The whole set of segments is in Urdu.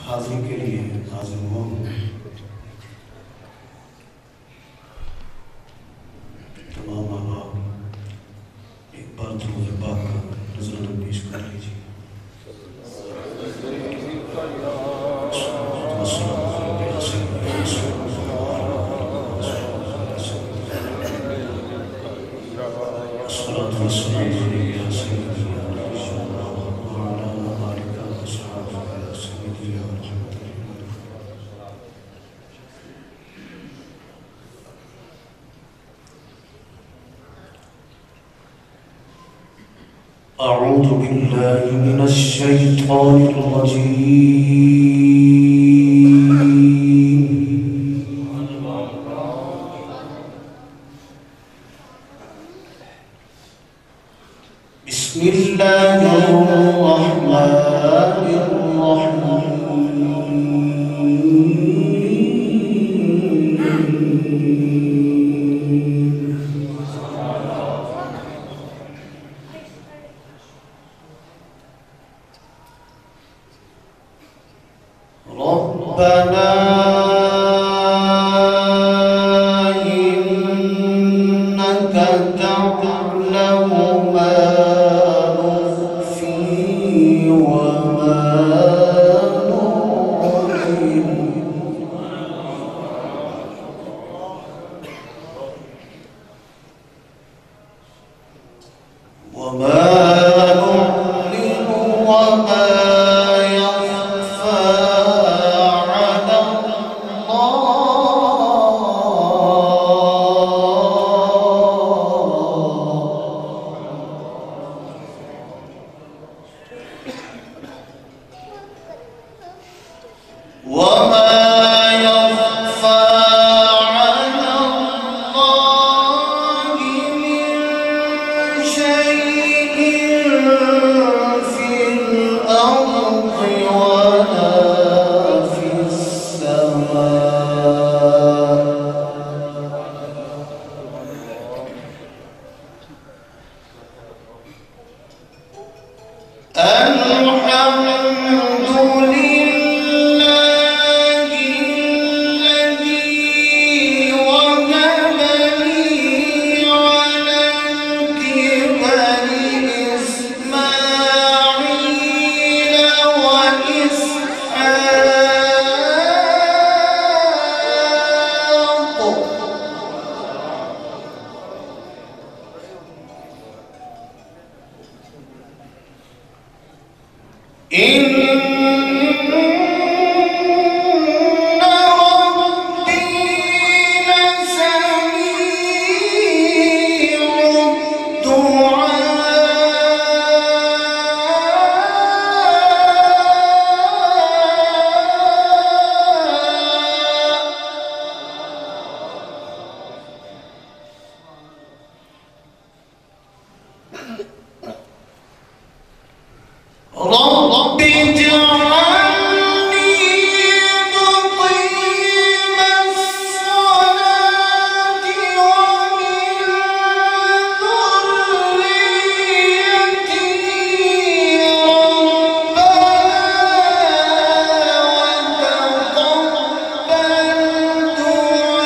حاضری کے لیے حاضر ہوا ہوں۔ تمام احباب ایک بار درود پاک کا نذرانہ پیش کر لیجیے۔ أعوذ بالله من الشيطان الرجيم بسم الله الرحمن ربنا إنك تعلم ما نخفي وما نعلن وما نعلن وما رب اجعلني مقيم الصلاة ومن ذريتي ربنا وتقبل دعاء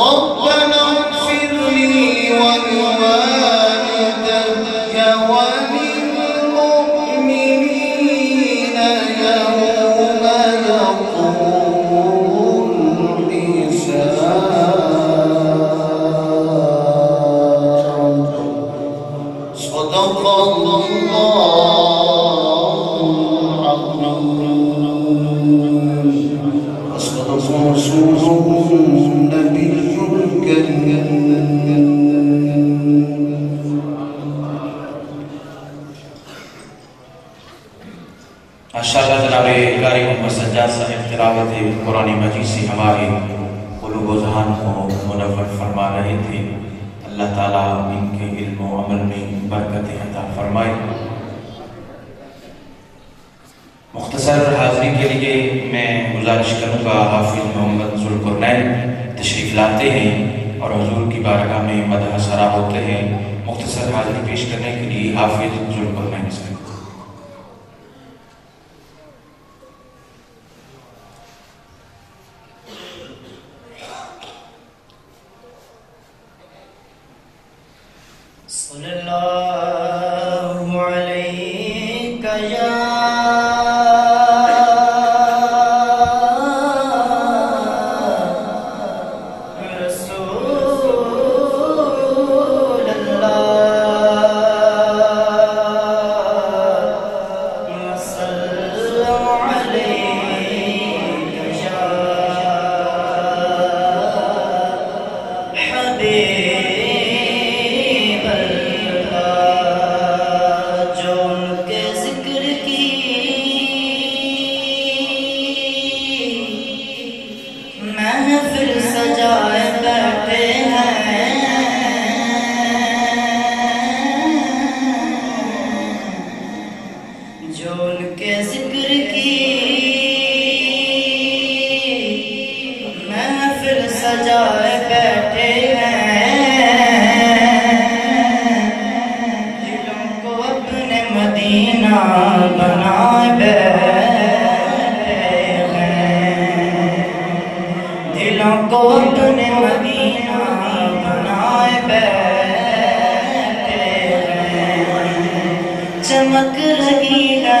ربنا اغفر لي ولوالدي وللمؤمنين يوم يقوم الحساب. صدق الله العظيم وصدق رسوله النبي الكريم. ماشاءاللہ جناب قاری محمد سجاد صاحب تلاوت قرآن مجید سے ہمارے قلوب و ذہان کو منور فرما رہے تھے. اللہ تعالیٰ ان کے علم و عمل میں برکت عطا فرمائے. مختصر حاضری کے لیے میں گزارش کروں گا، حافظ محمد ذوالقرنین تشریف لاتے ہیں اور حضور کی بارگاہ میں مدح سرا ہوتے ہیں. مختصر حاضری پیش کرنے کے لیے حافظ ذوالقرنین صاحب. صلی اللہ علیہ یا رسول اللہ، صلی علیہ یا حبیب جو ان کے ذکر کی محفل سجائے بیٹھے ہیں، جو ان کے ذکر کی محفل سجائے بیٹھے ہیں، مدینہ بنائے بیٹھے ہیں، دلوں کو اپنے مدینہ بنائے بیٹھے ہیں. چمک رہی ہے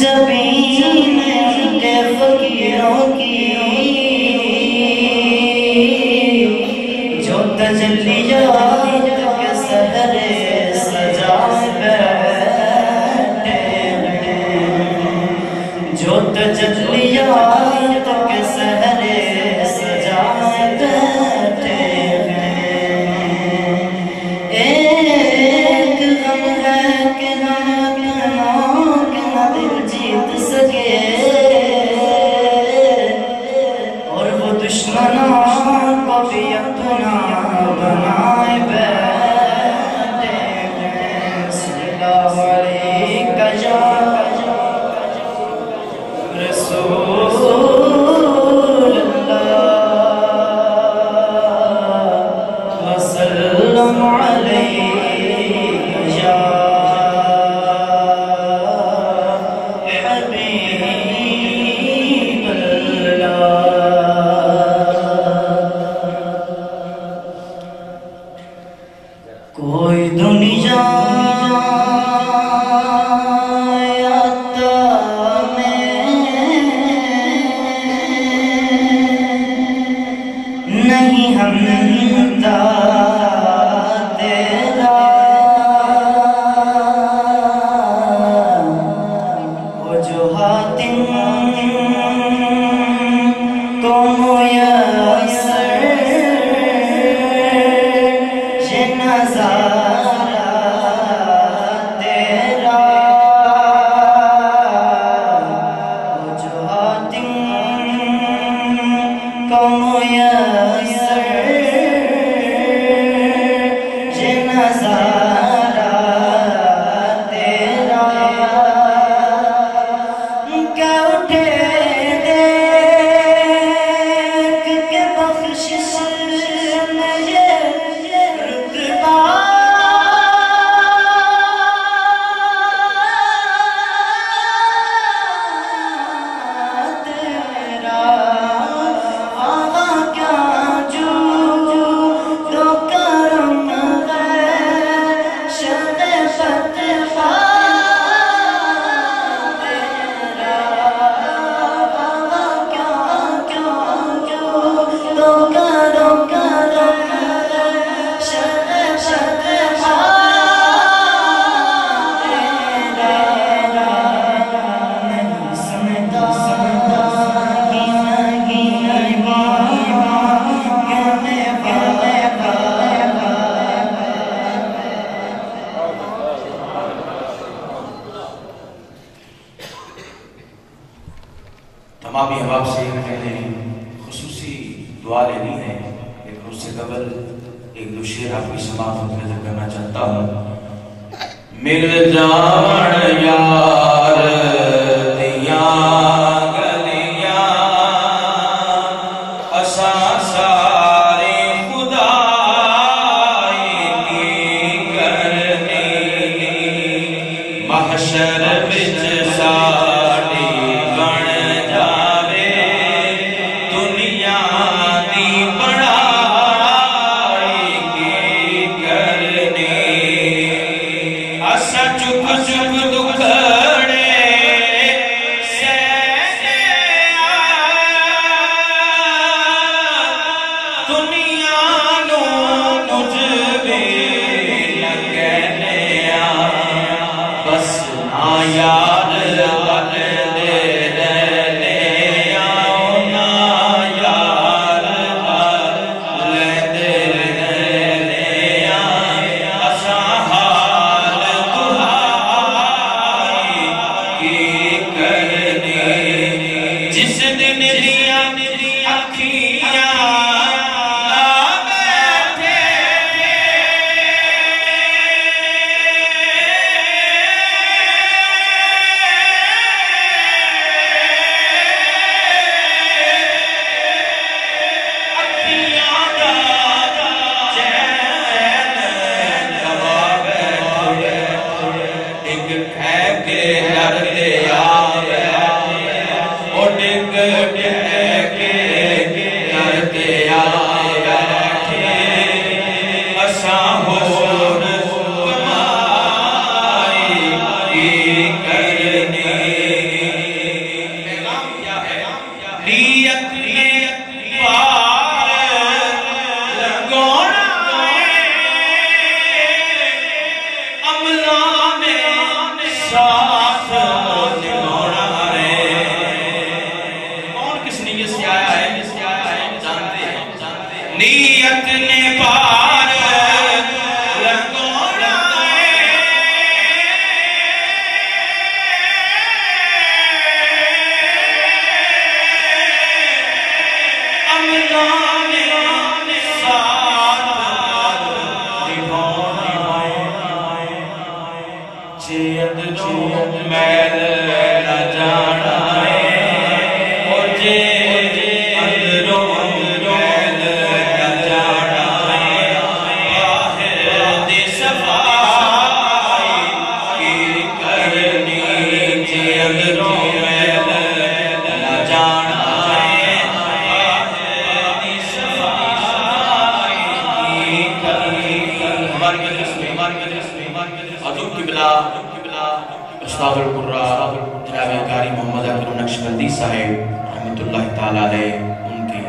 جبین کے فقیروں کی، جو تجلیات کے سحرے سجائے بیٹھے ہیں، جو تجلیات کے سحرے سجائے بیٹھے ہیں. ایک غم ہے کہ ہم اپنوں کے نہ دل جیت سکے، اور وہ دشمنوں کو بھی اپنا بنائے بیٹھے ہیں. صلی اللہ علیہ یا رسول اللہ، وسلم علیہ یا حبیب اللہ. کوئی دنیا نہیں ہم تیرا، وہ جو حاتم کو میسر یہ نظارہ تیرا، وہ جو حاتم کو میسر قبل ایک دو شعر آپ کی سماعت میں کرنا چاہتا ہوں. مل جان یار دیاں گلیاں اساں سارے خدائی کی کرنی محشر وچ ساڈی بن جاوے دنیا دی بڑائی کی کرنی اساں چپ چپ دکھڑے سہنے دنیا نو کچھ بھی نہ کہنے بس نہ یار نیت نے پار لگونا امنا نے ساتھ نبھانا چیت میل نہ جانا اور استاد القراء جناب قاری محمد اکرم نقشبندی صاحب رحمت اللہ تعالی علیہ ان کے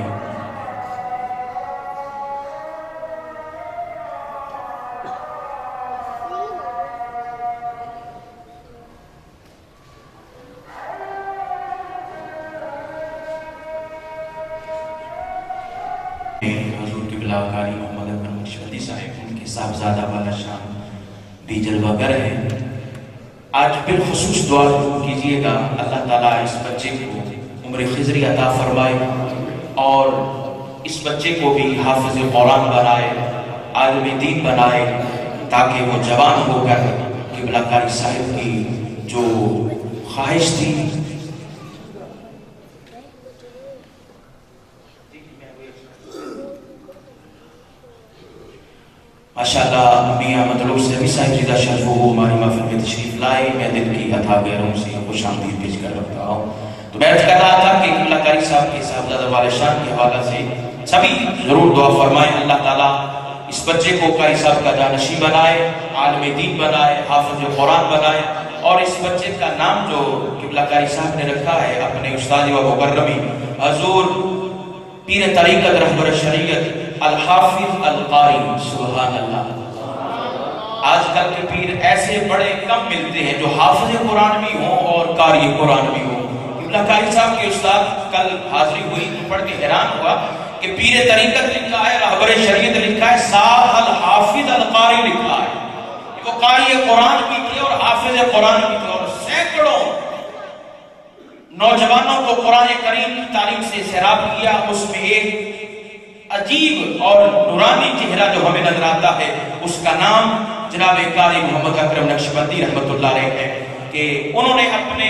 حضور قبلہ قاری محمد اکرم نقشبندی صاحب ان کے صاحبزادہ والا شان بھی جلوہ گر ہے. آج بالخصوص دعا کیجئے گا اللہ تعالیٰ اس بچے کو عمر خضری عطا فرمائے اور اس بچے کو بھی حافظ قرآن بنائے، عالم دین بنائے، تاکہ وہ جوان ہو کر قبلہ قاری صاحب کی جو خواہش تھی ماشاءاللہ میاں مطلوب سے ابھی صاحب جیدہ شرف ہو ہماری محفل میں تشریف لائے. میں دل کی عطا غیروں سے خوش آمدید پیش کر رکھتا ہوں. تو میں کہہ رہا تھا کہ قبلہ قاری صاحب کے صاحبزادہ والد شان کے حوالہ سے سبھی ضرور دعا فرمائیں اللہ تعالیٰ اس بچے کو قاری صاحب کا جانشین بنائے، عالم دین بنائے، حافظ قرآن بنائے اور اس بچے کا نام جو قبلہ قاری صاحب نے رکھا ہے اپنے استاد و مکرمی حضور پیر طریقت رہبر شریعت الحافظ القاری. سبحان اللہ. آج کل کے پیر ایسے بڑے کم ملتے ہیں جو حافظ قرآن بھی ہوں اور قاری قرآن بھی ہوں. قبلہ قاری صاحب کے استاد کل حاضری ہوئی تو پڑھ کے حیران ہوا کہ پیر طریقت لکھا ہے، رہبر شریعت لکھا ہے، ساتھ الحافظ القاری لکھا ہے. وہ قاری قرآن بھی تھے اور حافظ قرآن بھی تھے اور سینکڑوں نوجوانوں کو قرآن کریم کی تعلیم سے سیراب کیا. اس میں ایک عجیب اور نورانی چہرہ جو ہمیں نظر آتا ہے اس کا نام جناب قاری محمد اکرم نقشبندی رحمۃ اللہ علیہ ہے کہ انہوں نے اپنے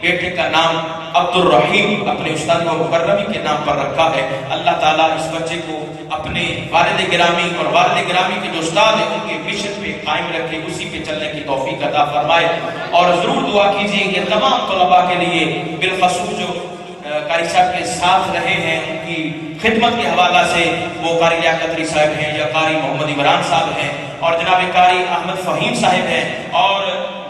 بیٹے کا نام عبد الرحیم اپنے استاد و مکرمی کے نام پر رکھا ہے۔ اللہ تعالیٰ اس بچے کو اپنے والد گرامی اور والد گرامی کے جو استاد ہیں ان کے مشن پہ قائم رکھے، اسی پہ چلنے کی توفیق عطا فرمائے۔ اور ضرور دعا کیجیے کہ تمام طلباء کے لیے، بالخصوص جو قاری صاحب کے ساتھ رہے ہیں ان کی خدمت کے حوالہ سے، وہ قاری لیاقت علی صاحب ہیں یا قاری محمد عمران صاحب ہیں اور جناب قاری احمد فہیم صاحب ہیں اور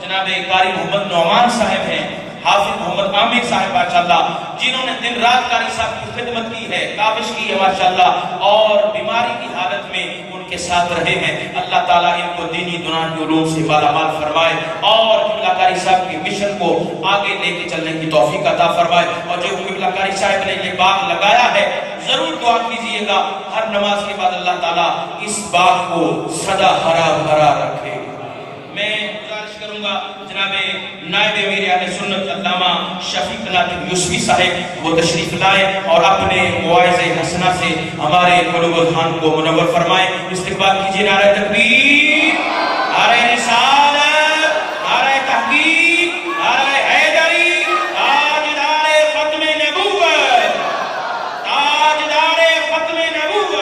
جناب قاری محمد نعمان صاحب ہیں، حافظ محمد عامر صاحب ماشاءاللہ، جنہوں نے دن رات قاری صاحب کی خدمت کی ہے، کاوش کی ہے ماشاءاللہ، اور بیماری کی حالت میں ان کے ساتھ رہے ہیں۔ اللہ تعالیٰ ان کو دینی دنیا کے علوم سے مالامال فرمائے اور قبلہ قاری صاحب کے مشن کو آگے لے کے چلنے کی توفیق عطا فرمائے۔ اور جو قبلہ قاری صاحب نے یہ باغ لگایا ہے، ضرور دعا کیجئے گا ہر نماز کے بعد اللہ تعالیٰ اس باغ کو سدا ہرا بھرا رکھے۔ میں گزارش کروں گا جناب نائب امیر اہل سنت علامہ شفیق ناطق یوسفی صاحب وہ تشریف لائے اور اپنے مواعظ حسنہ سے ہمارے قلوب و اذہان کو منور فرمائے۔ استقبال کیجئے نعرہ تکبیر، نعرہ رسالت، نعرہ تحقیق، نعرہ حیدری، تاجدار ختم نبوت، تاجدار ختم نبوت۔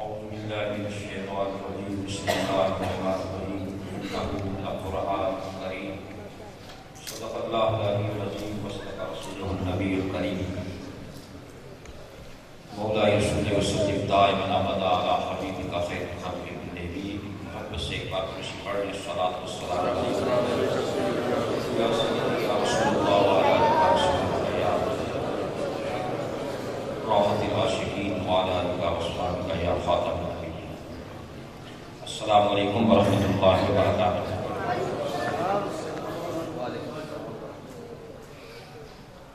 أعوذ بالله من الشيطان الرجيم بسم الله الرحمن الرحيم إنه القرآن الكريم صدق الله العلي العظيم وصدق رسوله النبي الكريم مولاي صل وسلم دائما أبدا على حبيبك خير الخلق النبي محمد سے پاک سے پڑھ لیں الصلاۃ والسلام علیہ یا رسول اللہ وعلى آلہ وصحبہ یا راحت العاشقین وعلى آلہ وصحبہ یا خاتم النبیین۔ السلام علیکم ورحمۃ اللہ وبرکاتہ۔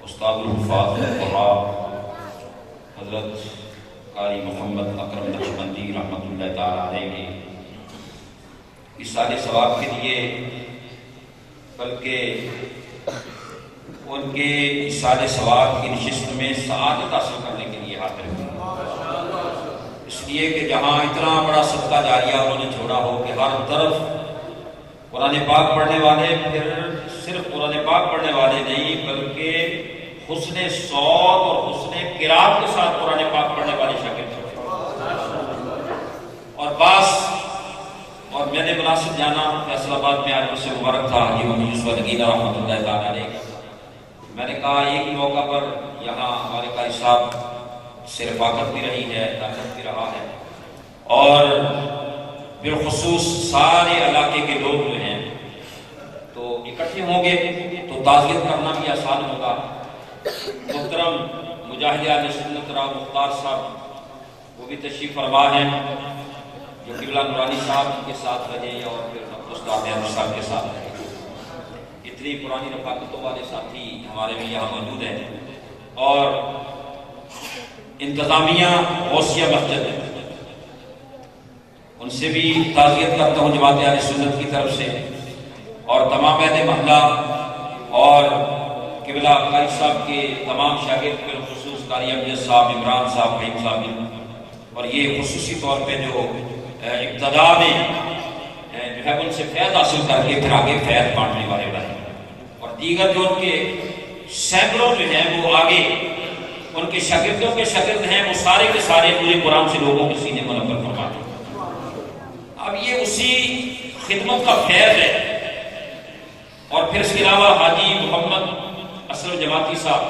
استاد الحفاظ القرآن حضرت قاری محمد اکرم نقشبندی رحمۃ اللہ تعالیٰ علیہ کے اصالِ ثواب کے لیے، بلکہ ان کے اصالِ ثواب کی نشست میں سعادت حاصل کرنے کے لیے حاضر ہوئے، اس لیے کہ جہاں اتنا بڑا صدقہ جاریہ انہوں نے چھوڑا ہو کہ ہر طرف قرآن پاک پڑھنے والے، پھر صرف قرآن پاک پڑھنے والے نہیں بلکہ حسن صوت اور حسن قرات کے ساتھ قرآن پاک پڑھنے والے شاگرد تھے۔ اور اور میں نے مناسب جانا فیصل آباد میں آج سے مبارک تھا یہ حاجی یوسف علی رحمۃ اللہ تعالیٰ علیہ، میں نے کہا ایک ہی موقع پر یہاں ہمارے قاری صاحب سے رفاقت بھی رہی ہے، طاقت بھی رہا ہے، اور بالخصوص سارے علاقے کے لوگ جو ہیں تو اکٹھے ہوں گے تو تعزیت کرنا بھی آسان ہوگا۔ محترم مجاہد اہل سنت راؤ مختار صاحب وہ بھی تشریف فرما ہیں جو قبلہ نورانی صاحب کے ساتھ رہے اور پھر استاد احمد صاحب کے ساتھ رہے، اتنی پرانی رفاقتوں والے ساتھی ہمارے بھی یہاں موجود ہیں، اور انتظامیہ غوثیہ مسجد ہے ان سے بھی تعزیت کرتا ہوں جماعت اہل سنت کی طرف سے، اور تمام اہل محلہ اور قبلہ قاری صاحب کے تمام شاگرد بالخصوص قاری امجد صاحب، عمران صاحب، فہیم صاحب، اور یہ خصوصی طور پہ جو ابتدا میں جو ہے ان سے فیض حاصل کر کے پھر آگے فیض بانٹنے والے بنے، اور دیگر جو ان کے سینکڑوں جو ہیں وہ آگے ان کے شاگردوں کے شاگرد ہیں، وہ سارے کے سارے پورے قرآن سے لوگوں کے سینے منور فرماتے ہیں۔ اب یہ اسی خدمت کا فیض ہے۔ اور پھر اس کے علاوہ حاجی محمد اسلم جماعتی صاحب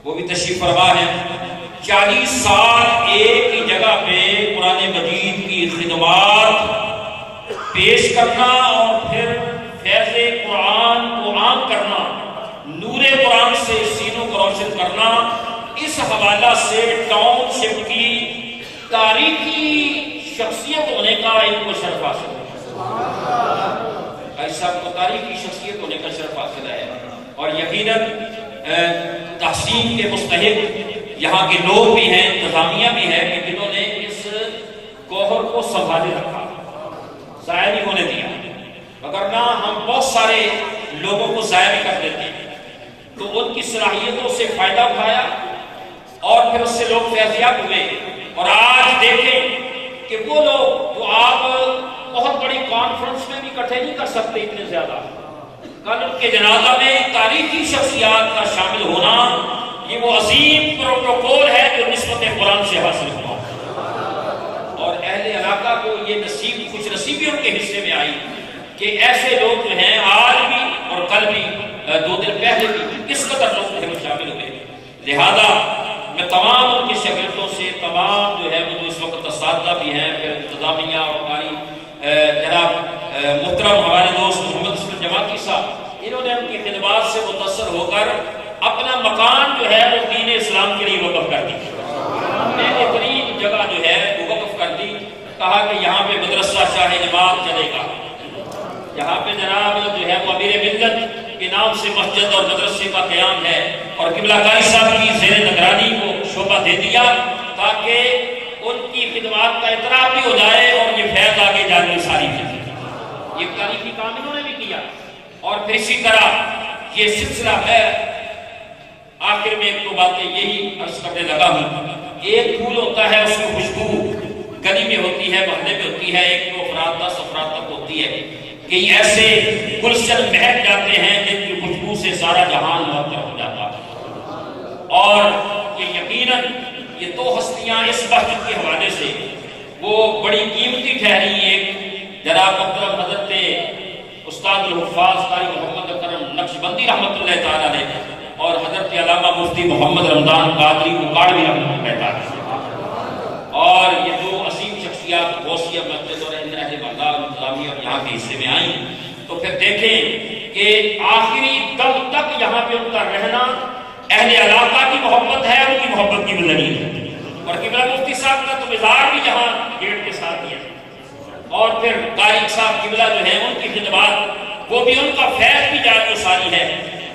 وہ بھی تشریف فرما ہے، 40 سال ایک ہی جگہ پہ قرآن مجید کی خدمات پیش کرنا اور پھر فیض قرآن کو عام کرنا، نور قرآن سے سینوں کو روشن کرنا، اس حوالہ سے ٹاؤن شپ کی تاریخی شخصیت ہونے کا ان کو شرف حاصل ہے۔ ایسا کو تاریخی شخصیت ہونے کا شرف حاصل ہے، اور یقیناً تحسین کے مستحق یہاں کے لوگ بھی ہیں، انتظامیہ بھی ہے کہ جنہوں نے اس گوہر کو سنبھالے رکھا، ضائع نہیں ہونے دیا، وگرنہ ہم بہت سارے لوگوں کو ضائع بھی کر دیتے ہیں، تو ان کی صلاحیتوں سے فائدہ اٹھایا اور پھر اس سے لوگ فیضیاب ہوئے۔ اور آج دیکھیں کہ وہ لوگ جو آپ بہت بڑی کانفرنس میں بھی اکٹھے نہیں کر سکتے اتنے زیادہ، کل ان کے جنازہ میں تاریخی شخصیات کا شامل ہونا، یہ وہ عظیم پروٹوکول ہے جو نسبت قرآن سے حاصل ہوا، اور اہل علاقہ کو یہ نصیب خوش نصیبی ان کے حصے میں آئی کہ ایسے لوگ جو ہیں آج بھی اور کل بھی 2 دن پہلے بھی کس قدر لوگ جو ہے وہ شامل ہوئے۔ لہذا میں تمام ان کے شاگردوں سے، تمام جو ہے وہ جو اس وقت اساتذہ بھی ہیں، پھر انتظامیہ اور ہماری جناب محترم ہمارے دوست محمد اسلم جماعتی صاحب، انہوں نے ان کی خدمات سے متاثر ہو کر اپنا مکان جو ہے وہ دین اسلام کے لیے وقف کر دی، بہترین جگہ جو ہے وہ وقف کر دی، کہا کہ یہاں پہ مدرسہ شاہ نماز چلے گا، یہاں پہ جناب جو ہے وہ امیر ملت کے نام سے مسجد اور مدرسے کا قیام ہے، اور قبلہ کاری صاحب کی زیر نگرانی کو شعبہ دے دیا تاکہ ان کی خدمات کا اعتراف بھی ہو جائے اور یہ فیض آگے جانے ساری چیزیں، یہ تاریخی کام انہوں نے بھی کیا۔ اور پھر اسی طرح یہ سلسلہ ہے، آخر میں ایک دو باتیں یہی عرض کرنے لگا ہوں۔ ایک پھول ہوتا ہے، اس کی خوشبو گلی میں ہوتی ہے، محلے میں ہوتی ہے، 1 2 افراد 10 افراد تک ہوتی ہے، کئی ایسے گلشن مہک جاتے ہیں جن کی خوشبو سے سارا جہان معطر ہو جاتا ہے، اور یہ یقیناً یہ 2 ہستیاں اس مسجد کے حوالے سے وہ بڑی قیمتی ٹھہری، ایک جناب محترم حضرت استاد الحفاظ قاری محمد اکرم نقشبندی رحمۃ اللہ تعالیٰ علیہ، اور حضرت علامہ مفتی محمد رمضان قادری اکاڑوی رحمۃ اللہ تعالیٰ، اور یہ 2 عظیم شخصیات غوثیہ مسجد اور اہل بغداد انتظامیہ اور یہاں کے حصے میں آئیں، تو پھر دیکھیں کہ آخری دم تک یہاں پہ ان کا رہنا اہل علاقہ کی محبت ہے، ان کی محبت کی بدلی ہے، اور قبلہ مفتی صاحب کا تو مزار بھی یہاں گیٹ کے ساتھ ہی ہے، اور پھر قاری صاحب قبلہ جو ہے ان کی خدمات وہ بھی ان کا فیض بھی جاری و ساری ہے۔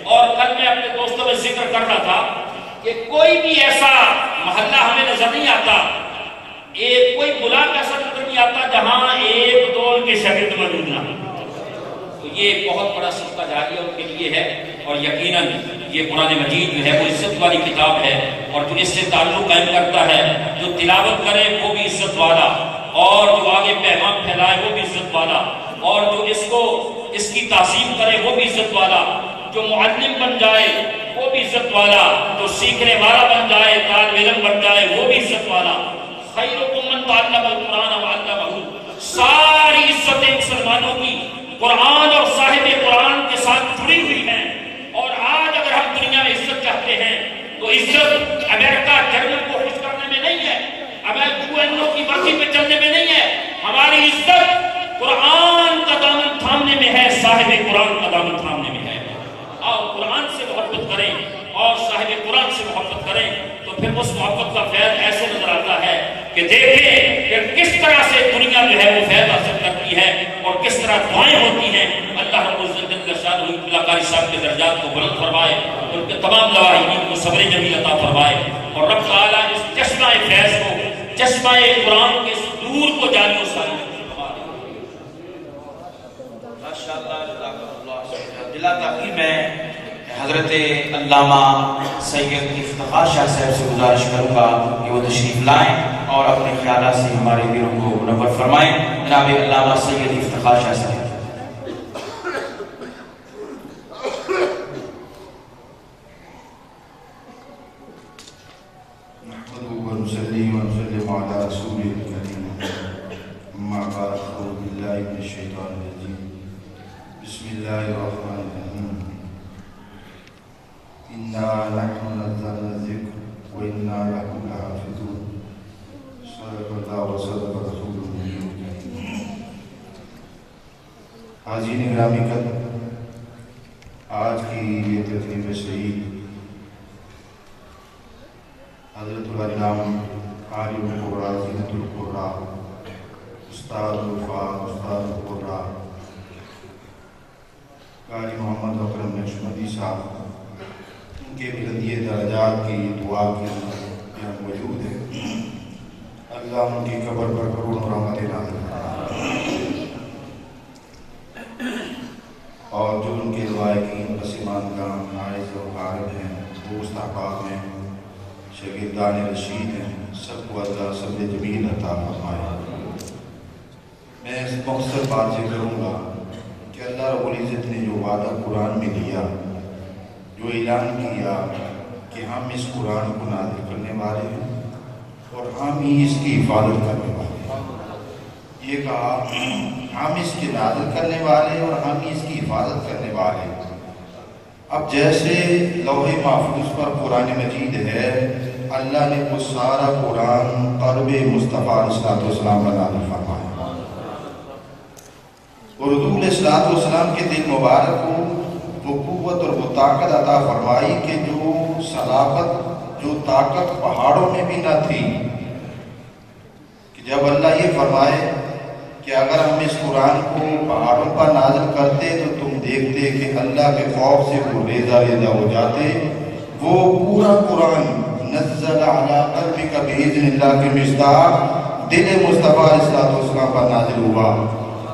اور کل میں اپنے دوستوں میں ذکر کر رہا تھا کہ کوئی بھی ایسا محلہ ہمیں نظر نہیں آتا، ایک کوئی ملک ایسا نظر نہیں آتا جہاں 1 2 کے شاگرد موجود نہ ہو، تو یہ بہت بڑا صدقہ جاریہ ان کے لیے ہے، اور یقیناً یہ قرآن مجید جو ہے وہ عزت والی کتاب ہے، اور جو اس سے تعلق قائم کرتا ہے، جو تلاوت کرے وہ بھی عزت والا، اور جو آگے پیغام پھیلائے وہ بھی عزت والا، اور جو اس کی تعظیم کرے وہ بھی عزت والا، جو معلم بن جائے وہ بھی عزت والا، جو سیکھنے والا بن جائے، طالب علم بن جائے وہ بھی عزت والا۔ خیرکم من تعلم القرآن وعلمہ، ساری عزتیں مسلمانوں کی قرآن اور صاحب قرآن کے ساتھ جڑی ہوئی ہیں، اور آج اگر ہم دنیا میں عزت چاہتے ہیں تو عزت امریکہ جرمن کو خوش کرنے میں نہیں ہے، امریکہ کی مرضی پہ چلنے میں نہیں ہے، ہماری عزت قرآن کا دامن تھامنے میں ہے، صاحب قرآن کا دامن تھامنے میں ہے۔ اور قرآن سے محبت کریں اور صاحب قرآن سے محبت کریں تو پھر اس محبت کا فیض ایسے نظر آتا ہے کہ دیکھیں کہ کس طرح سے دنیا جو ہے وہ فیض حاصل کرتی ہے، اور کس طرح دعائیں ہوتی ہیں۔ اللہ رب العزت جل شانہ قبلہ قاری صاحب کے درجات کو بلند فرمائے، ان کے تمام لواحقین کو صبر جمیل عطا فرمائے، اور رب تعالیٰ اس چشمہ فیض کو، چشمہ قرآن کے نور کو جاری و ساری بلا تاخیر میں حضرت علامہ سید افتخار شاہ صاحب سے گزارش کروں گا کہ وہ تشریف لائیں اور اپنے خیالات سے ہمارے دلوں کو منور فرمائیں۔ جناب علامہ سید افتخار شاہ صاحب۔ بسم اللہ الرحمن الرحیم۔ انا نحن نزلنا الذکر وانا له لحافظون۔ صدق اللہ وصدق رسولہ النبی الکریم۔ حاضرین گرامی، آج کی یہ تقریب سعید حضرت العلامہ عالم القرآن زینت القرآن استاد الفاظ استاد القرآن قاری محمد اکرم نقشبندی صاحب، ان کے بلندی درجات کی دعا کی یہاں موجود ہے۔ اللہ ان کی قبر پر کروڑوں رحمتیں نازل فرمائے، اور جو ان کے کے لوائقین پسماندگان نائز و غارب ہیں، دوست احباب ہیں، شاگردان رشید ہیں، سب کو اللہ صبر جمیل عطا فرمائے۔ میں اس مختصر بات سے کروں گا کہ اللہ رب العزت نے جو وعدہ قرآن میں لیا، جو اعلان کیا کہ ہم اس قرآن کو نازل کرنے والے ہیں اور ہم ہی اس کی حفاظت کرنے والے ہیں، یہ کہا ہم اس کے نازل کرنے والے اور ہم ہی اس کی حفاظت کرنے والے ہیں۔ اب جیسے لوح محفوظ پر قرآن مجید ہے، اللہ نے وہ سارا قرآن قلب مصطفیٰ علیہ السلام پر نازل فرمایا اور حضور علیہ السلام کے دل مبارک کو وہ قوت اور وہ طاقت عطا فرمائی کہ جو صلابت، جو طاقت پہاڑوں میں بھی نہ تھی، کہ جب اللہ یہ فرمائے کہ اگر ہم اس قرآن کو پہاڑوں پر نازل کرتے تو تم دیکھتے کہ اللہ کے خوف سے وہ ریزہ ریزہ ہو جاتے، وہ پورا قرآن نزل علی قلبک بإذن اللہ کے مصداق دل مصطفیٰ علیہ السلام پر نازل ہوا۔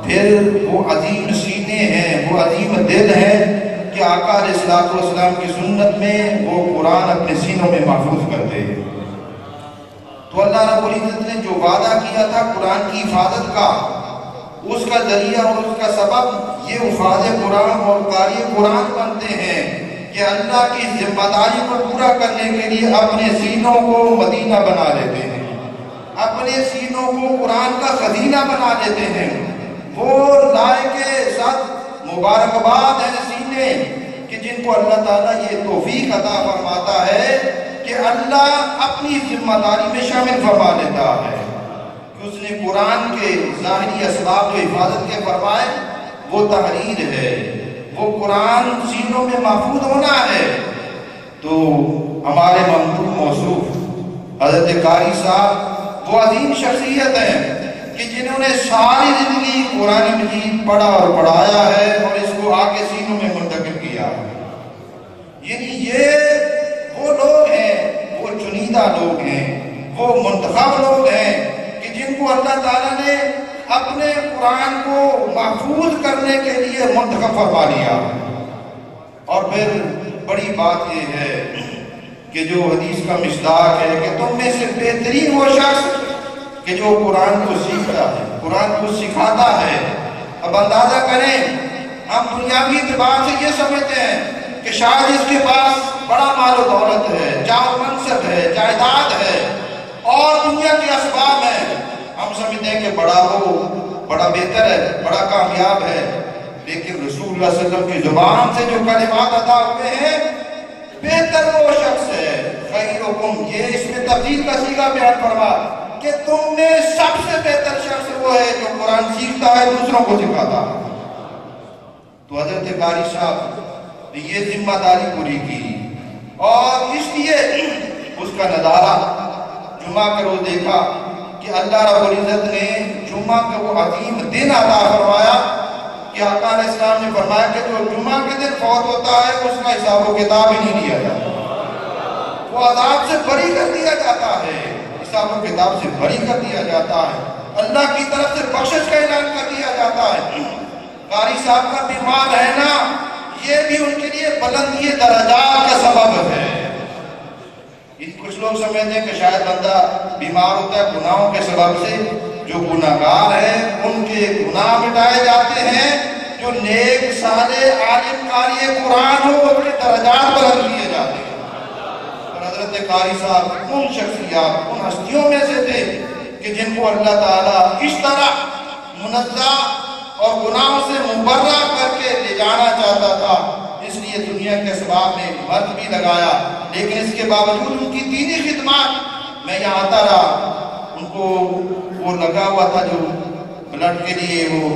پھر وہ عظیم سینے ہیں، وہ عظیم دل ہے کہ آقا علیہ السلام کی سنت میں وہ قرآن اپنے سینوں میں محفوظ کرتے ہیں۔ تو اللہ رب العزت نے جو وعدہ کیا تھا قرآن کی حفاظت کا، اس کا ذریعہ اور اس کا سبب یہ حفاظ قرآن اور قاری قرآن بنتے ہیں کہ اللہ کی ذمہ داری کو پورا کرنے کے لیے اپنے سینوں کو مدینہ بنا لیتے ہیں، اپنے سینوں کو قرآن کا خزینہ بنا لیتے ہیں۔ وہ لائق ساتھ مبارکباد ہیں سینے کہ جن کو اللہ تعالیٰ یہ توفیق عطا فرماتا ہے کہ اللہ اپنی ذمہ داری میں شامل فرما لیتا ہے کہ اس نے قرآن کے ظاہری اسباب جو حفاظت کے فرمائے وہ تحریر ہے، وہ قرآن سینوں میں محفوظ ہونا ہے۔ تو ہمارے ممدوح موصوف حضرت قاری صاحب وہ عظیم شخصیت ہیں کہ جنہوں نے ساری زندگی قرآن مجید پڑھا اور پڑھایا ہے اور اس کو آگے سینوں میں منتقل کیا ہے۔ یعنی یہ وہ لوگ ہیں، وہ چنیدہ لوگ ہیں، وہ منتخب لوگ ہیں کہ جن کو اللہ تعالیٰ نے اپنے قرآن کو محفوظ کرنے کے لیے منتخب فرما لیا۔ اور پھر بڑی بات یہ ہے کہ جو حدیث کا مصداق ہے کہ تم میں سے بہترین وہ شخص کہ جو قرآن کو سیکھتا ہے، قرآن کو سکھاتا ہے۔ اب اندازہ کریں، ہم دنیاوی اعتبار سے یہ سمجھتے ہیں کہ شاید اس کے پاس بڑا مال و دولت ہے، جاہ و منصب ہے، جائیداد ہے اور دنیا کے اسباب ہیں، ہم سمجھتے ہیں کہ بڑا وہ بڑا بہتر ہے، بڑا کامیاب ہے۔ لیکن رسول اللہ صلی اللہ علیہ وسلم کی زبان سے جو کلمات ادا ہوئے ہیں، بہتر وہ شخص ہے، خیرکم، یہ اس میں تفضیل کا صیغہ بیان فرما کہ تم میں سب سے بہتر شخص وہ ہے جو قرآن سیکھتا ہے، دوسروں کو سکھاتا ہے۔ تو حضرت قاری صاحب نے یہ ذمہ داری پوری کی اور اس لیے اس کا نظارہ جمعہ کا روز دیکھا کہ اللہ رب العزت نے جمعہ کا وہ عظیم دن عطا فرمایا کہ آقا علیہ السلام نے فرمایا کہ جو جمعہ کے دن فوت ہوتا ہے اس کا حساب و کتاب ہی نہیں لیا جاتا، وہ عذاب سے بری کر دیا جاتا ہے، حساب و کتاب سے بری کر دیا جاتا ہے، اللہ کی طرف سے بخشش کا اعلان کر دیا جاتا ہے۔ قاری صاحب کا بیمار رہنا یہ بھی ان کے لیے بلندی درجات کا سبب ہے۔ کچھ لوگ سمجھتے ہیں کہ شاید بندہ بیمار ہوتا ہے گناہوں کے سبب سے، جو گناہگار ہیں ان کے گناہ مٹائے جاتے ہیں، جو نیک صالح عالم قاری قرآن ہو ان کے درجات بلند کیے جاتے ہیں۔ اور حضرت قاری صاحب ان شخصیات، ان ہستیوں میں سے تھے کہ جن کو اللہ تعالیٰ اس طرح منزہ اور گناہوں سے مبرہ کر کے لے جانا چاہتا تھا، اس لیے دنیا کے اسباب میں وقت بھی لگایا، لیکن اس کے باوجود ان کی دینی خدمات میں یہاں آتا رہا، ان کو وہ لگا ہوا تھا جو بلڈ کے لیے، وہ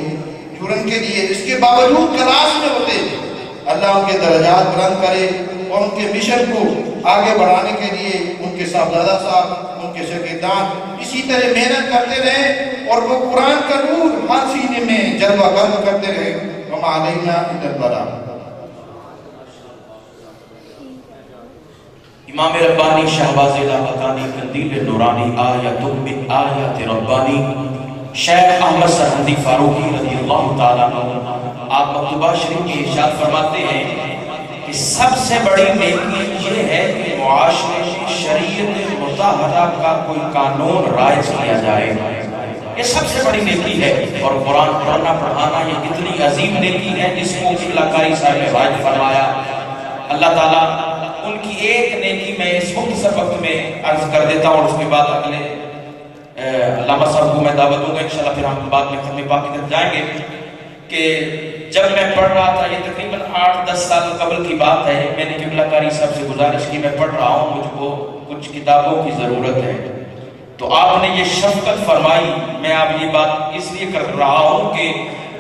یورین کے لیے، اس کے باوجود کلاس میں ہوتے۔ اللہ ان کے درجات بلند کرے اور ان کے مشن کو آگے بڑھانے کے لیے ان کے صاحبزادہ صاحب، ان کے شاگردان اسی طرح محنت کرتے رہے اور وہ قرآن کا نور ہر سینے میں جلوہ گر کرتے رہے۔ وما علینا الا البلاغ۔ امام ربانی شہباز لاقتانی قندیل نورانی آیت من آیات ربانی شیخ احمد سرحدی فاروقی رضی اللہ تعالیٰ عنہ آپ مکتوبہ شریف کی ارشاد فرماتے ہیں کہ سب سے بڑی نیکی یہ ہے کہ معاشرے کی شریعت مطہرہ کا کوئی قانون رائج کیا جائے، یہ سب سے بڑی نیکی ہے۔ اور قرآن پڑھنا پڑھانا یہ اتنی عظیم نیکی ہے جس کو قبلہ کاری صاحب نے رائج فرمایا۔ اللہ تعالیٰ ان کی ایک نیکی میں اس مختصر وقت میں عرض کر دیتا ہوں، اور اس کے بعد اگلے علامہ صاحب کو میں دعوت دوں گا، انشاءاللہ پھر ہم بعد میں ختم پاک کی طرف جائیں گے۔ کہ جب میں پڑھ رہا تھا، یہ تقریباً 8-10 سال قبل کی بات ہے، میں نے قبلہ کاری صاحب سے گزارش کی، میں پڑھ رہا ہوں، مجھ کو کچھ کتابوں کی ضرورت ہے، تو آپ نے یہ شفقت فرمائی۔ میں آپ یہ بات اس لیے کر رہا ہوں کہ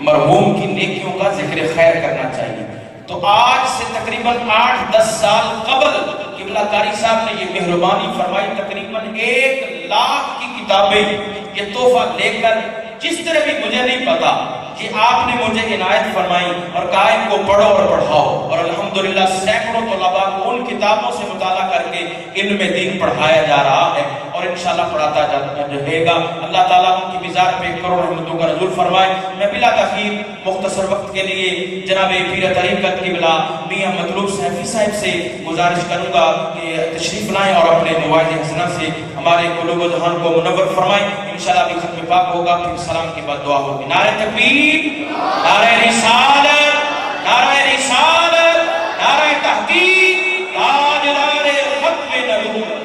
مرحوم کی نیکیوں کا ذکر خیر کرنا چاہیے۔ تو آج سے تقریباً 8-10 سال قبل قبلہ کاری صاحب نے یہ مہربانی فرمائی، تقریباً 1 لاکھ کی کتابیں یہ تحفہ لے کر، جس طرح بھی مجھے نہیں پتا کہ آپ نے مجھے عنایت فرمائی اور کہا ان کو پڑھو اور پڑھاؤ، اور الحمدللہ سینکڑوں طلباء کو ان کتابوں سے مطالعہ کر کے علم دین پڑھایا جا رہا ہے اور انشاءاللہ پڑھاتا رہے گا۔ اللہ تعالیٰ ان کی مزار پہ کروڑ رحمتوں کا نزول فرمائے۔ میں بلا تاخیر مختصر وقت کے لیے جناب پیر طریقت قبلہ میاں مطلوب صحفی صاحب سے گزارش کروں گا کہ تشریف لائیں اور اپنے نوائز حسنہ سے ہمارے قلوب و ذہن کو منور فرمائیں۔ انشاءاللہ بھی ختم پاک ہوگا، پھر سلام کے بعد دعا ہوگی۔ نعرہ تکبیر، نعرہ رسالت، نعرہ رسالت، نعرہ تحقیق، تاجدار ختم نبوت۔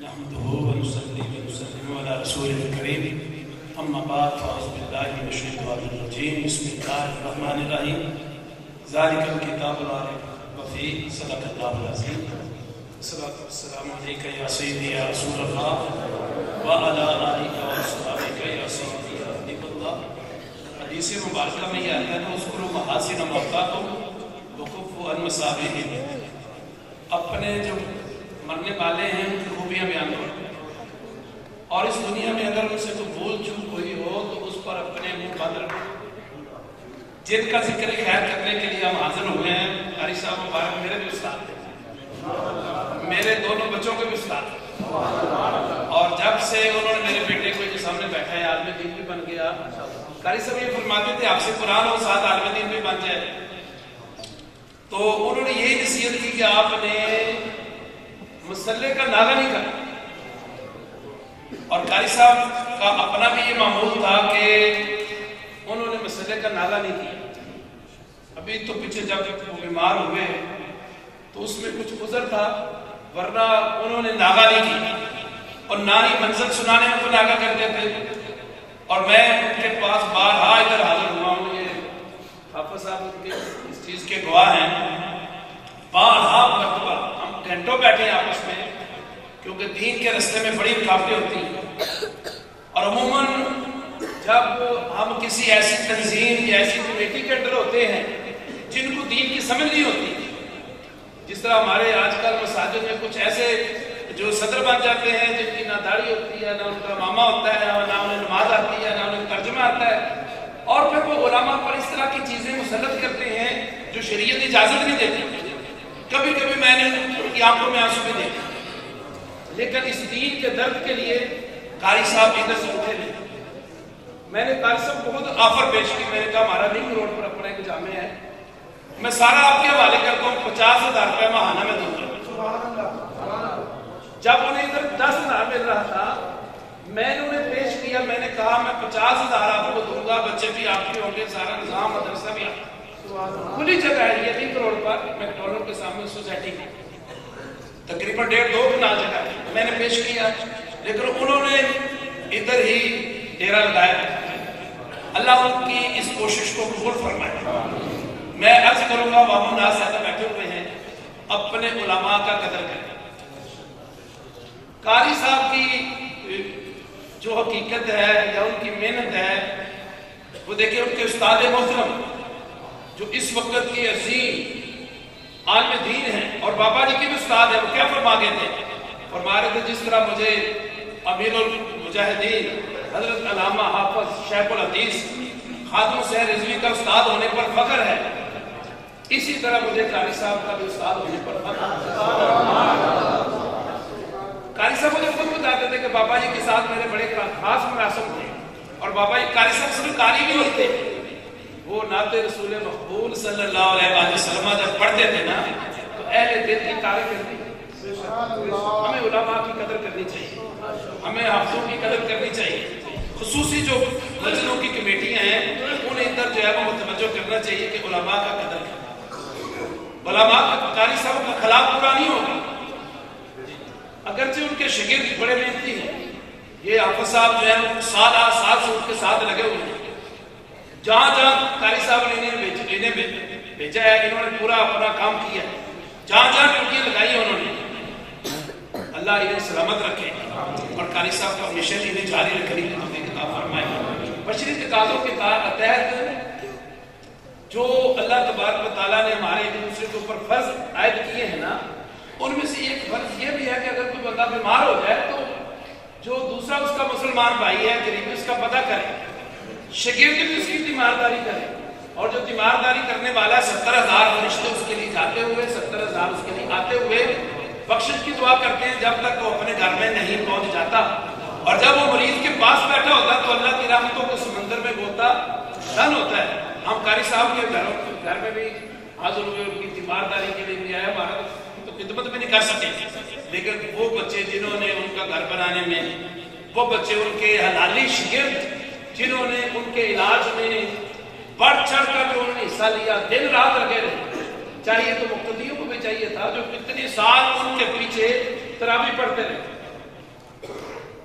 نحمده ونصلي ونسلم على رسوله الكريم، اما بعد فاعوذ بالله من الشيطان الرجيم، بسم الله الرحمن الرحيم، ذلك الكتاب لا ريب فيه، صدق الله العظيم۔ الصلاة والسلام عليك يا سيدي يا رسول الله وعلى آلك وأصحابك يا سيدي يا حبيب الله۔ حدیث مبارکہ میں یہ آتا ہے، اذکروا محاسن موتاکم وکفوا عن مساوئہم، اپنے جو مرنے والے ہیں ان کی خوبیاں بیان کرو، اور اس دنیا میں اگر ان سے کوئی بھول چوک ہوئی ہو تو اس پر اپنے منہ بند رکھو۔ جن کا ذکر خیر کرنے کے لیے ہم حاضر ہوئے ہیں، قاری صاحب مبارک میرے بھی استاد ہیں، میرے دونوں بچوں کے بھی استاد ہیں، اور جب سے انہوں نے میرے بیٹے کو جو سامنے بیٹھا ہے عالم دین بھی بن گیا، قاری صاحب یہ فرماتے تھے آپ سے قرآن اور ساتھ عالم دین بھی بن جائے، تو انہوں نے یہی نصیحت کی کہ آپ نے مسئلے کا ناغہ نہیں کرنا، اور قاری صاحب کا اپنا بھی یہ معمول تھا کہ انہوں نے مسئلے کا ناغہ نہیں کیا۔ ابھی تو پیچھے جب وہ بیمار ہوئے تو اس میں کچھ عذر تھا، ورنہ انہوں نے ناغہ نہیں کی، اور نہ ہی منزل سنانے میں کوئی ناغہ کرتے تھے۔ اور میں ان کے پاس بارہا ادھر حاضر ہوا ہوں، یہ حافظ صاحب ان کے اس چیز کے گواہ ہیں، بارہا مرتبہ ہم گھنٹوں بیٹھے ہیں آپس میں، کیونکہ دین کے رستے میں بڑی رکاوٹیں ہوتی ہیں، اور عموماً جب ہم کسی ایسی تنظیم یا ایسی کمیٹی کے اندر ہوتے ہیں جن کو دین کی سمجھ نہیں ہوتی، جس طرح ہمارے آج کل مساجد میں کچھ ایسے جو صدر بن جاتے ہیں جن کی نہ داڑھی ہوتی ہے، نہ ان کا ماما ہوتا ہے، نہ انہیں نماز آتی ہے، نہ انہیں ترجمہ آتا ہے، اور پھر وہ علماء پر اس طرح کی چیزیں مسلط کرتے ہیں جو شریعت اجازت نہیں دیتی۔ کبھی کبھی میں نے ان کی آنکھوں میں آنسو بھی دیکھا، لیکن اس دین کے درد کے لیے قاری صاحب ادھر سے اٹھے نہیں۔ میں نے قاری صاحب کو خود آفر پیش کی، میں نے کہا ہمارا رنگ روڈ پر اپنا ایک جامع ہے، میں سارا آپ کے حوالے کرتا ہوں، 50,000 روپے ماہانہ میں دوں گا۔ جب انہیں ادھر 10,000 مل رہا تھا، میں نے انہیں پیش کیا، میں نے کہا میں 50,000 آپ کو دوں گا، بچے بھی آپ کے ہوں گے، سارا نظام مدرسہ بھی آپ کھلی جگہ ہے، یہ رنگ روڈ پر میکڈونلڈ کے سامنے سوسائٹی کی تقریباً 1.5-2 گنا جگہ ہے، میں نے پیش کیا، لیکن انہوں نے ادھر ہی ڈیرا لگایا۔ اللہ ان کی اس کوشش کو قبول فرمائے۔ میں عرض کروں گا بابو ناز صاحب بیٹھے ہوئے ہیں، اپنے علماء کا قدر کریں۔ قاری صاحب کی جو حقیقت ہے یا ان کی محنت ہے، وہ دیکھیں ان کے استاد محترم جو اس وقت کے عظیم عالم دین ہیں، اور بابا جی کے بھی استاد ہیں، وہ کیا فرما گئے تھے؟ فرما رہے تھے جس طرح مجھے امیر المجاہدین حضرت علامہ حافظ شیخ الحدیث خادم سہر رضوی کا استاد ہونے پر فخر ہے، اسی طرح مجھے قاری صاحب کا بھی استاد ہونے پر قاری صاحب مجھے خود بتاتے تھے کہ بابا جی کے ساتھ میرے بڑے خاص مناسب تھے، اور بابا جی قاری صاحب صرف قاری بھی ہوتے، وہ نعت رسول مقبول صلی اللہ علیہ وسلم جب پڑھتے تھے نا تو اہل دل کی تعریف کرتی۔ ہمیں علماء کی قدر کرنی چاہیے، ہمیں حافظوں کی قدر کرنی چاہیے، خصوصی جو مسجدوں کی کمیٹیاں ہیں انہیں ادھر جو ہے وہ متوجہ کرنا چاہیے کہ علماء کا قدر کرنا۔ علماء کا قاری صاحب کا خلاف پورا نہیں ہوگا، اگرچہ ان کے شاگرد بڑے محنتی ہیں، یہ حافظ صاحب جو ہے سال سے ان کے ساتھ لگے ہوئے ہیں، جہاں جہاں قاری صاحب نے انہیں بھیجا ہے انہوں نے پورا اپنا کام کیا ہے، جہاں جہاں ڈیوٹیاں لگائی ہیں انہوں نے، اللہ انہیں سلامت رکھے اور قاری صاحب کا مشن انہیں جاری رکھنے کی توفیق عطا فرمائے۔ بشری تقاضوں کے تحت جو اللہ تبارک و تعالیٰ نے ہمارے ایک دوسرے کے اوپر فرض عائد کیے ہیں نا، ان میں سے ایک فرض یہ بھی ہے کہ اگر کوئی بندہ بیمار ہو جائے تو جو دوسرا اس کا مسلمان بھائی ہے غریبی اس کا پتہ کرے، شاگرد بھی اس کی تیمارداری کرے، اور جو تیمارداری کرنے والا 70,000 فرشتے اس کے لیے جاتے ہوئے 70,000 اس کے لیے آتے ہوئے بخشش کی دعا کرتے ہیں جب تک وہ اپنے گھر میں نہیں پہنچ جاتا، اور جب وہ مریض کے پاس بیٹھا ہوتا تو اللہ کی رحمتوں کے سمندر میں غوطہ دن ہوتا ہے۔ ہم قاری صاحب کے گھر میں بھی حاضر ہوئے، ان کی تیمارداری کے لیے بھی آیا، ہمارا تو خدمت بھی نہیں کر سکے، لیکن وہ بچے جنہوں نے ان کا گھر بنانے میں، وہ بچے ان کے حلالی شاگرد جنہوں نے ان کے علاج میں بڑھ چڑھ کر انہوں نے حصہ لیا، دن رات لگے رہے، چاہیے تو مقتدیوں کو بھی چاہیے تھا جو کتنے سال ان کے پیچھے تراویح پڑھتے رہے،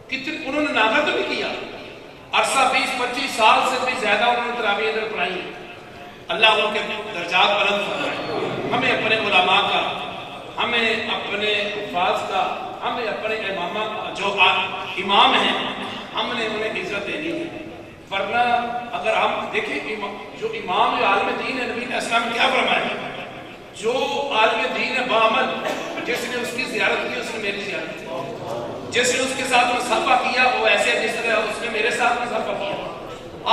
کتنے انہوں نے ناغہ تو بھی کیا، عرصہ 20-25 سال سے بھی زیادہ انہوں نے تراویح ادھر پڑھائی۔ اللہ ان کے درجات بلند فرمائے، ہمیں اپنے علماء کا، ہمیں اپنے حفاظ کا، ہمیں اپنے جو امام ہیں ہم نے انہیں عزت دینی ہے، ورنہ اگر ہم دیکھیں جو امام جو عالم دین ہے، نبی علیہ السلام کیا فرمایا، جو عالم دین ہے بعمل، جس نے اس کی زیارت کی اس نے میری زیارت کی، جس نے اس کے ساتھ مصافحہ کیا وہ ایسے جس طرح اس نے میرے ساتھ مصافحہ کیا۔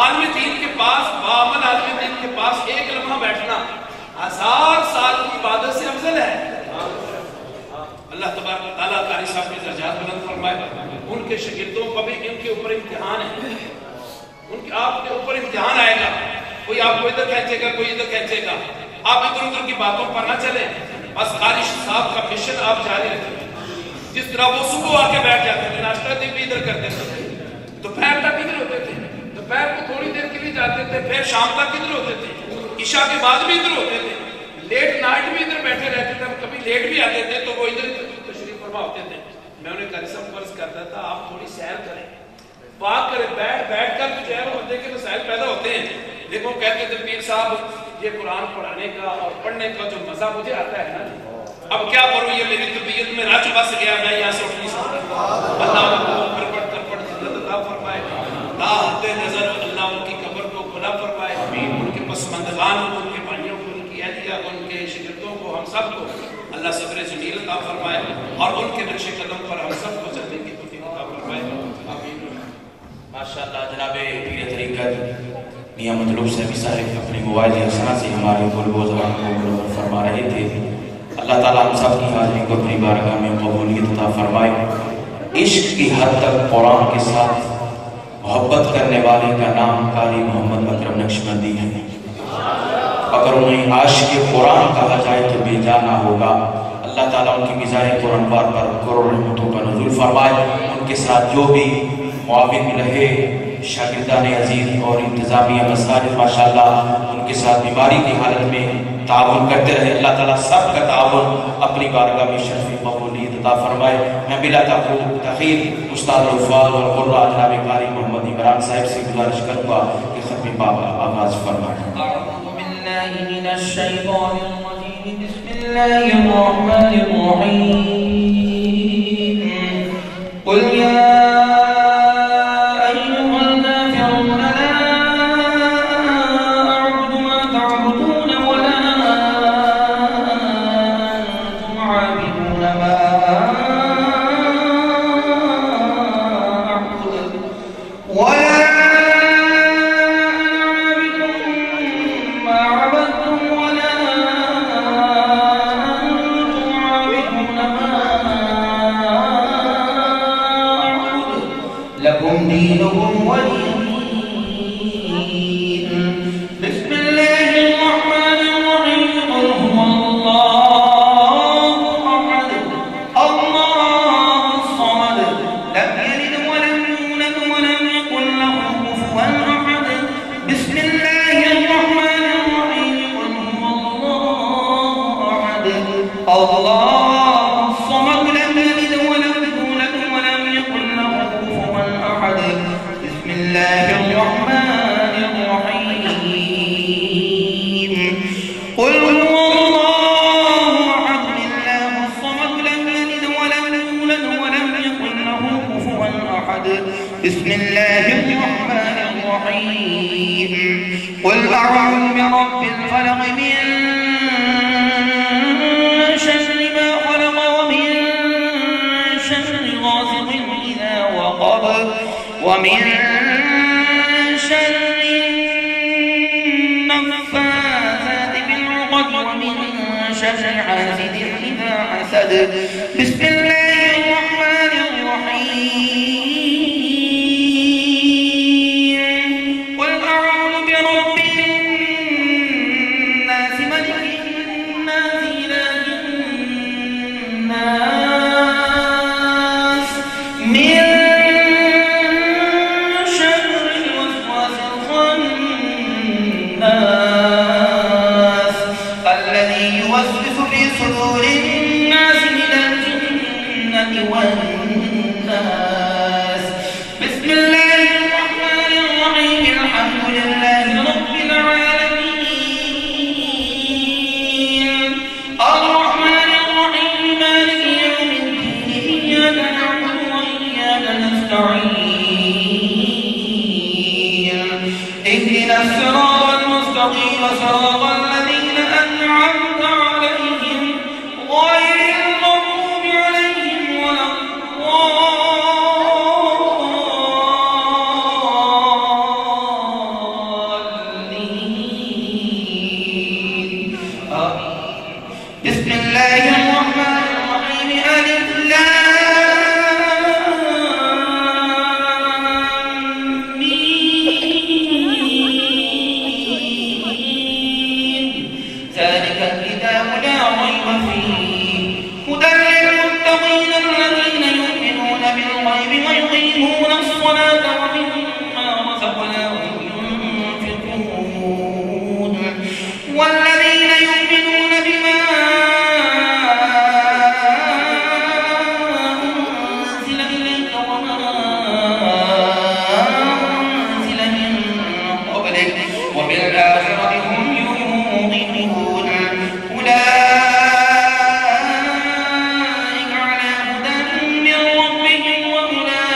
عالم دین کے پاس، بعمل عالم دین کے پاس ایک لمحہ بیٹھنا 1000 سال کی عبادت سے افضل ہے۔ اللہ تبارک و تعالیٰ قاری صاحب کے درجات بلند فرمائے، ان کے شاگردوں کو بھی ان کے اوپر امتحان ہے، ان کے آپ کے اوپر امتحان آئے گا، کوئی آپ کو ادھر کھینچے گا، کوئی ادھر کھینچے گا، آپ ادھر ادھر کی باتوں پر نہ چلیں، بس قاری صاحب کا مشن آپ جاری رکھیں۔ جس طرح وہ صبح آ کے بیٹھ جاتے تھے، ناشتہ بھی ادھر کرتے تھے، دوپہر تک ادھر ہوتے تھے، دوپہر کو تھوڑی دیر کے لیے جاتے تھے، پھر شام تک ادھر ہوتے تھے، عشاء کے بعد بھی ادھر ہوتے تھے، لیٹ نائٹ بھی ادھر بیٹھے رہتے تھے، کبھی لیٹ بھی آتے تھے تو وہ ادھر تشریف فرما ہوتے تھے۔ میں انہیں قاری صاحب فرض کرتا تھا آپ تھوڑی سیر کریں، بات کریں، بیٹھ کر جو ہے وہ بندے کے مسائل پیدا ہوتے ہیں، لیکن وہ کہتے تھے پیر صاحب یہ قرآن پڑھانے کا اور پڑھنے کا جو مزہ مجھے آتا ہے نا، اب کیا کروں، یہ میری طبیعت میں رچ بس گیا، میں یہاں سے اٹھ نہیں سکتا۔ اللہ ان کو ترپڑ جنت عطا فرمائے، لا حد نظر اللہ ان کی قبر کو کھلا فرمائے، ان کے پسماندگان کو، ان کے بھائیوں کو، ان کی اہلیہ کو، ان کے شاگردوں کو، ہم سب کو اللہ صبر جمیل عطا فرمائے، اور ان کے نقش قدم پر ہم سب کو چلنے کی توفیق عطا فرمائے۔ آمین۔ ماشاءاللہ جناب پیر طریقت میاں مطلوب صاحب صاحب اپنی موبائل حسنہ سے ہمارے قلب و زبان کو منور فرما رہے تھے۔ اللہ تعالیٰ ہم سب کی حاضری کو اپنی بارگاہ میں قبولیت عطا فرمائے۔ عشق کی حد تک قرآن کے ساتھ محبت کرنے والے کا نام قاری محمد اکرم نقشبندی ہے، اگر انہیں عاشق قرآن کہا جائے تو بے جانا ہوگا۔ اللہ تعالیٰ ان کی میزان قرآن پار پر کروڑ رحمتوں کا نزول فرمائے، ان کے ساتھ جو بھی معاون رہے، شاگردان عزیز اور انتظامیہ مساجد ماشاءاللہ ان کے ساتھ بیماری کی حالت میں تعاون کرتے رہے، اللہ تعالیٰ سب کا تعاون اپنی بارگاہ میں شرف قبولیت عطا فرمائے۔ میں بلا تاخیر استاد الفاظ اور قرآن جناب قاری محمد عمران صاحب سے گزارش کروں گا کہ ختم پاک آغاز فرمائیں۔ اعوذ باللہ من الشیطان الرجیم، بسم اللہ الرحمن الرحیم، قل یا ولا دينهم ولي دين. بسم الله الرحمن الرحيم. قل هو الله أحد الله الصمد لم يلد ولم يولد ولم يكن له كفوا أحد. بسم الله الرحمن الرحيم. قل هو الله أحد الله الصمد لم يلد ولم يولد ولم يكن له كفوا أحد. بسم الله الرحمن الرحيم. قل هو الله أحد الله الصمد لم يلد ولم يولد ولم يكن له كفوا أحد. بسم الله الرحمن الرحيم. قل أعوذ برب الفلق من شر ما خلق ومن شر غاسق إذا وقب ومن شر النفاثات في العقد ومن شر حاسد إذا حسد. بسم الله الرحمن الرحيم. قل أعوذ برب الناس ملك الناس إله الناس من شر الوسواس الخناس الذي يوسوس في صدور الناس من الجنة والناس. بسم الله الرحمن الرحيم. الحمد لله رب العالمين الرحمن الرحيم مالك يوم الدين إياك نعبد وإياك نستعين اهدنا الصراط المستقيم صراط الذين أنعمت عليهم غير المغضوب عليهم ولا الضالين. آمين. بسم الله الرحمن الرحيم. ألف لام ميم. ذلك الكتاب لا ريب فيه هدى للمتقين الذين يؤمنون بالغيب ويقيمون الصلاة ومما رزقناهم ينفقون والذين يؤمنون بما أنزل إليك وما أنزل من قبلك وبالآخرة هم يوقنون. أولئك على هدى من ربهم وأولئك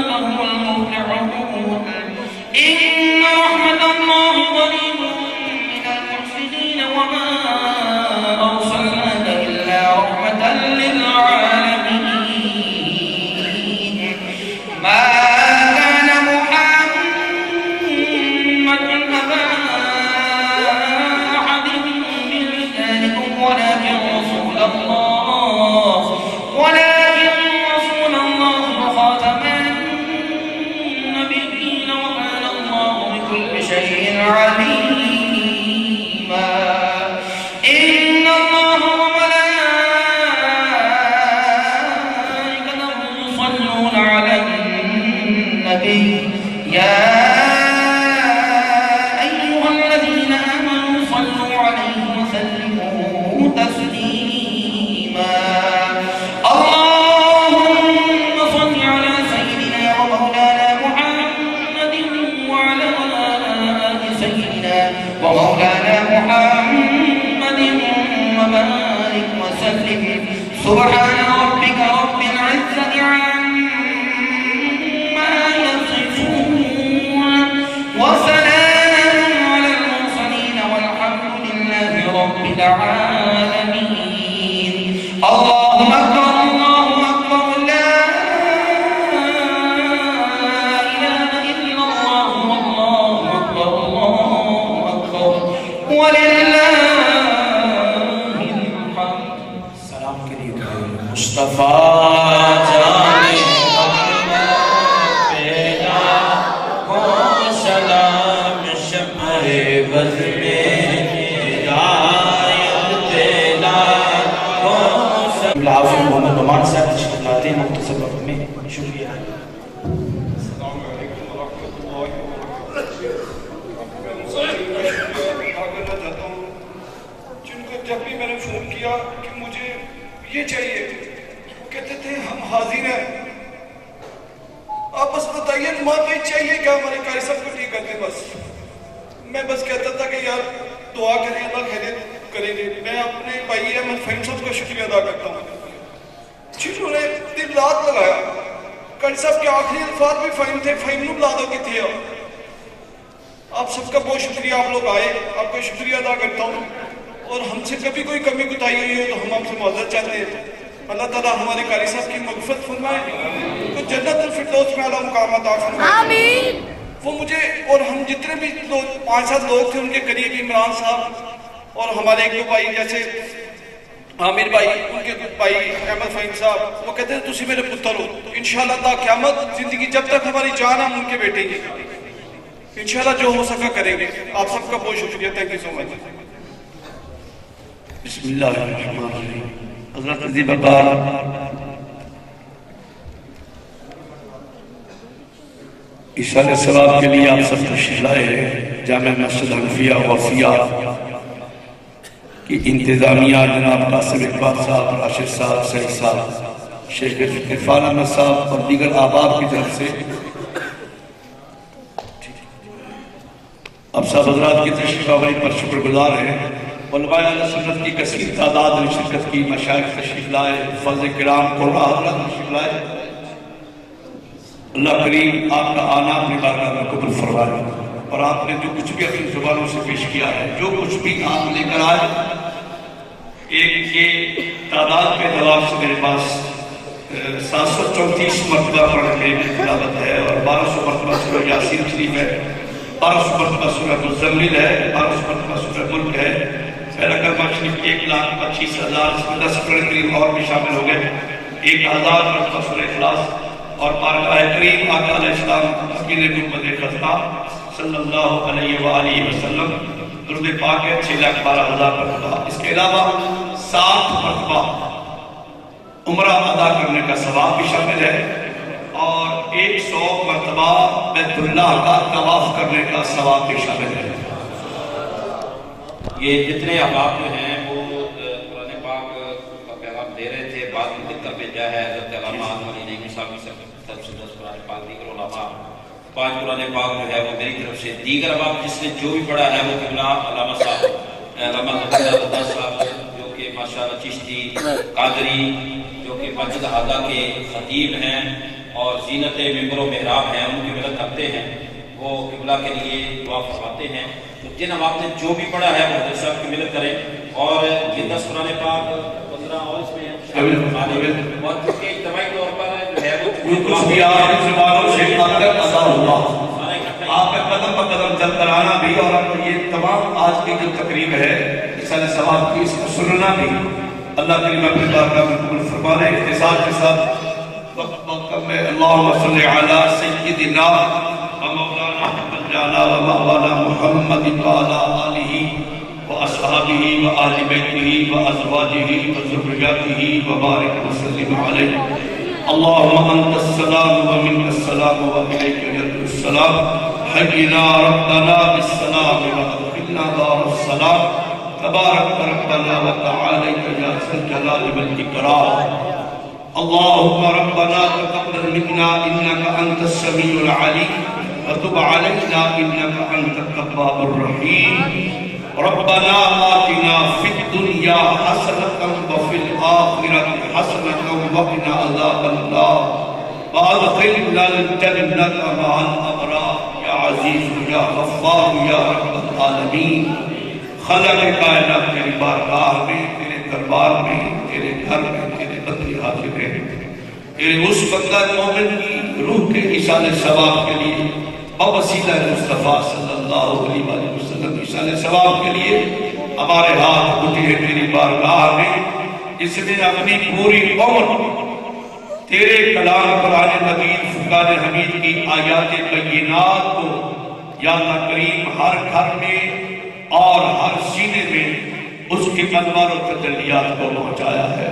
هم المفلحون. إن رحمة الله قريب من المحسنين وما أرسلناك إلا رحمة للعالمين. ما كان محمد أبا أحد من رجالكم ولكن رسول الله وخاتم النبيين وكان الله بكل شيء عليما. إن الله وملائكته يصلون على النبي يا أيها الذين آمنوا صلوا عليه وسلموا تسليما. اللهم صل على سيدنا ومولانا محمد وعلى آل سيدنا ومولانا محمد وبارك وسلم. سبحان ربك رب العزة عما يصفون وسلام على المرسلين والحمد لله رب العالمين. الله أكبر الله أكبر لا إله إلا الله والله أكبر الله أكبر ولله الحمد. سلام کے لیے مصطفیٰ جانے پیدا کو سلام شمع بز میں ہدایت تیلا کو سلام حافظ محمد نعمان صاحب تشریف لاتے ہیں مختصر وقت میں. شکریہ. جب بھی میں نے فون کیا کہ مجھے یہ چاہیے کہتے تھے ہم حاضر ہیں آپ بس بتائیے نماز چاہیے کیا ہمارے قاری صاحب کو ٹھیک کرتے بس میں بس کہتا تھا کہ یار دعا کریں اللہ خیریت کریں گے. میں اپنے بھائی احمد فہیم صاحب کا شکریہ ادا کرتا ہوں جنہوں نے دل رات لگایا. قاری صاحب کے آخری الفاظ بھی فہیم تھے فہیم نو بلا دو کہ تھے آپ سب کا بہت شکریہ. آپ لوگ آئے آپ کا شکریہ ادا کرتا ہوں اور ہم سے کبھی کوئی کمی کوتاہی ہوئی ہو تو ہم آپ سے معذرت چاہتے ہیں. اللہ تعالیٰ ہمارے قاری صاحب کی مغفرت فرمائے تو جنت الفردوس میں اعلیٰ مقام عطا فرمائے. آمین. وہ مجھے اور ہم جتنے بھی 5-7 لوگ تھے ان کے قریب عمران صاحب اور ہمارے ایک دو بھائی جیسے عامر بھائی ان کے بھائی احمد فہیم صاحب وہ کہتے ہیں تسی میرے پتر ہو انشاءاللہ تا قیامت زندگی جب تک ہماری جان ہم ان کے بیٹے گے انشاءاللہ جو ہو سکا کریں گے. آپ سب کا بہت شکریہ. تھینک یو سو مچ. بسم اللہ الرحمن الرحیم. حضرت عزیز بابار ایشان ثواب کے لیے آپ سب تشریف لائے ہیں. جامع مسجد حنفیہ وفیہ کی انتظامیہ جناب قاسم اقبال صاحب راشد صاحب سعید صاحب شیخ عرفان احمد صاحب اور دیگر احباب کی طرف سے آپ صاحب حضرات کی تشریف آوری پر شکر گزار ہیں. علماء اہل سنت کی کثیر تعداد نے شرکت کی. مشائخ تشریف لائے فضل کرام قرآن حضرات تشریف لائے. اللہ کریم آپ کا آنا اپنی بارگاہ میں قبول فرمائے اور آپ نے جو کچھ بھی اپنی زبانوں سے پیش کیا ہے جو کچھ بھی آپ لے کر آئے ایک یہ تعداد کے اعتبار سے میرے پاس 734 مرتبہ پڑھنے کی تلاوت ہے اور 1200 مرتبہ سورہ یاسین شریف ہے 1200 مرتبہ سورہ مزمل ہے 1200 مرتبہ سورہ ملک ہے. پہلا کلمہ شریف 1,25,000 اس میں 10 قرآن کریم اور بھی شامل ہو گئے 1000 مرتبہ سورہ اخلاص اور بارگاہ کریم آقا علیہ السلام حقیر محمد خطبہ صلی اللہ علیہ وآلہ وسلم درود پاک ہے 6,12,000 مرتبہ. اس کے علاوہ 7 مرتبہ عمرہ ادا کرنے کا ثواب بھی شامل ہے اور 100 مرتبہ بیت اللہ کا طواف کرنے کا ثواب بھی شامل ہے. یہ جتنے احباب جو ہیں وہ قرآن پاک کا پیغام دے رہے تھے بعد میں لکھ کر بھیجا ہے حضرت علامہ علی نعیمی صاحب کی طرف سے 10 قرآن پاک دیگر علماء 5 قرآن پاک جو ہے وہ میری طرف سے دیگر احباب جس نے جو بھی پڑھا ہے وہ قبلہ علامہ صاحب علامہ حضرت صاحب جو کہ ماشاءاللہ چشتی قادری جو کہ مسجد اعلیٰ کے خطیب ہیں اور زینت ممبر و محراب ہیں ان کی مدد کرتے ہیں وہ قبلہ کے لیے دعا فرماتے ہیں. جن احباب نے جو بھی پڑھا ہے وہ حضرت صاحب کی مدد کریں اور یہ 10 قرآن پاک 15 اور اس میں اور کیونکہ اجتماعی طور پر جو ہے وہ کچھ بھی آپ کی زبانوں سے اندر ادا ہوگا آپ کا قدم پر قدم چل کر آنا بھی اور یہ تمام آج کی جو تقریب ہے اصل ثواب کی اس کو سننا بھی اللہ کریم اپنی بارگاہ میں قبول فرما لے. اختصار کے ساتھ وقت میں اللہم صلی علی سیدنا ومولانا ومولانا محمد وعلى آلہ وأصحابہ وآل بیتہ وأزواجہ وذریاتہ وبارک وسلم علیہ. اللہم انت السلام ومنک السلام وإلیک یرد السلام حینا ربنا بالسلام وادخلنا دار السلام تبارک ربنا وتعالیک یا ذا الجلال والإکرام. اللهم ربنا تقبل منا إنك أنت السميع العليم وتب علينا إنك أنت التواب الرحيم. ربنا آتنا في الدنيا حسنة وفي الآخرة حسنة وقنا عذاب النار وأدخلنا الجنة مع الأبرار يا عزيز يا غفار يا رب العالمين. خلق کائنات تیری بارگاہ میں تیرے دربار میں تیرے گھر میں تیرے بندے حاضر ہیں. تیرے اس بندہ مومن کی روح کے ایصال ثواب کے لیے بوسیلہ مصطفیٰ صلی اللہ علیہ وسلم ایصال ثواب کے لیے ہمارے ہاتھ اٹھے ہیں تیری بارگاہ میں. جس نے اپنی پوری عمر تیرے کلام قرآن مجید فرقان حمید کی آیات بینات کو یا اللہ کریم ہر گھر میں اور ہر سینے میں اس کے انوار و تجلیات کو پہنچایا ہے.